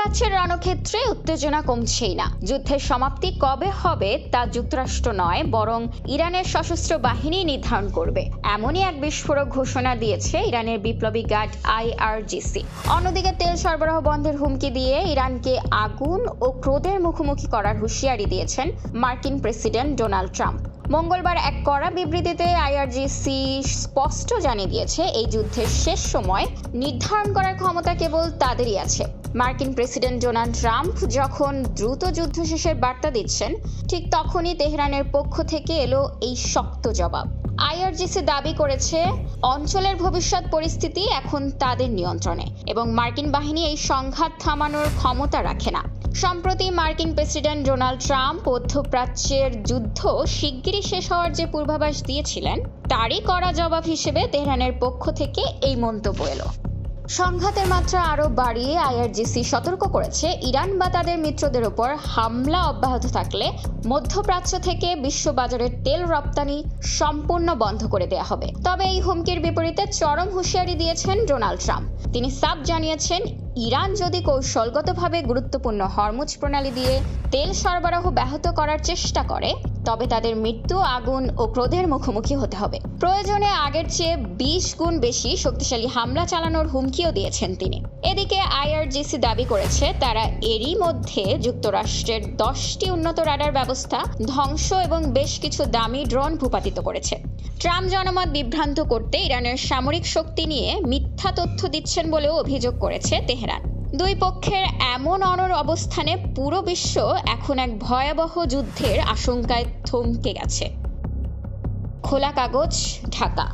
মধ্যপ্রাচ্যের রণক্ষেত্রে উত্তেজনা কমছেই না। যুদ্ধের সমাপ্তি কবে হবে তা যুক্তরাষ্ট্র নয়, বরং ইরানের সশস্ত্র বাহিনী নির্ধারণ করবে, এমনই এক বিস্ফোরক ঘোষণা দিয়েছে ইরানের বিপ্লবী গার্ড IRGC। অন্যদিকে তেল সরবরাহ বন্ধের হুমকি দিয়ে ইরানকে আগুন ও ক্রোধের মুখোমুখি করার হুঁশিয়ারি দিয়েছেন মার্কিন প্রেসিডেন্ট ডোনাল্ড ট্রাম্প। মঙ্গলবার এক কড়া বিবৃতিতে IRGC স্পষ্ট জানিয়ে দিয়েছে, এই যুদ্ধের শেষ সময় নির্ধারণ করার ক্ষমতা কেবল তাদেরই আছে। মার্কিন প্রেসিডেন্ট ডোনাল্ড ট্রাম্প যখন দ্রুত যুদ্ধ শেষের বার্তা দিচ্ছেন, ঠিক তখনই তেহরানের পক্ষ থেকে এলো এই শক্ত জবাব। IRGC দাবি করেছে, অঞ্চলের ভবিষ্যৎ পরিস্থিতি এখন তাদের নিয়ন্ত্রণে এবং মার্কিন বাহিনী এই সংঘাত থামানোর ক্ষমতা রাখে না। সম্প্রতি মার্কিন প্রেসিডেন্ট ডোনাল্ড ট্রাম্প মধ্যপ্রাচ্যের যুদ্ধ শিগগিরই শেষ হওয়ার যে পূর্বাভাস দিয়েছিলেন, তারই কড়া জবাব হিসেবে তেহরানের পক্ষ থেকে এই মন্তব্য এলো। সংঘাতের মাত্রা আরও বাড়িয়ে IRGC সতর্ক করেছে, ইরান বা তাদের মিত্রদের ওপর হামলা অব্যাহত থাকলে মধ্যপ্রাচ্য থেকে বিশ্ববাজারের তেল রপ্তানি সম্পূর্ণ বন্ধ করে দেয়া হবে। তবে এই হুমকির বিপরীতে চরম হুঁশিয়ারি দিয়েছেন ডোনাল্ড ট্রাম্প। তিনি সাফ জানিয়েছেন, ইরান যদি কৌশলগতভাবে গুরুত্বপূর্ণ হরমুজ প্রণালী দিয়ে তেল সরবরাহ ব্যাহত করার চেষ্টা করে, তবে তাদের মৃত্যু, আগুন ও ক্রোধের মুখোমুখি হতে হবে। প্রয়োজনে আগের চেয়ে 20 গুণ বেশি শক্তিশালী হামলা চালানোর হুমকিও দিয়েছেন তিনি। এদিকে IRGC দাবি করেছে, তারা এরই মধ্যে যুক্তরাষ্ট্রের 10টি উন্নত রাডার ব্যবস্থা ধ্বংস এবং বেশ কিছু দামি ড্রোন ভূপাতিত করেছে। ট্রাম্প জনমত বিভ্রান্ত করতে ইরানের সামরিক শক্তি নিয়ে মিথ্যা তথ্য দিচ্ছেন বলেও অভিযোগ করেছে তেহরান। দুই পক্ষের এমন অনড় অবস্থানে পুরো বিশ্ব এখন এক ভয়াবহ যুদ্ধের আশঙ্কায় থমকে গেছে। খোলা কাগজ, ঢাকা।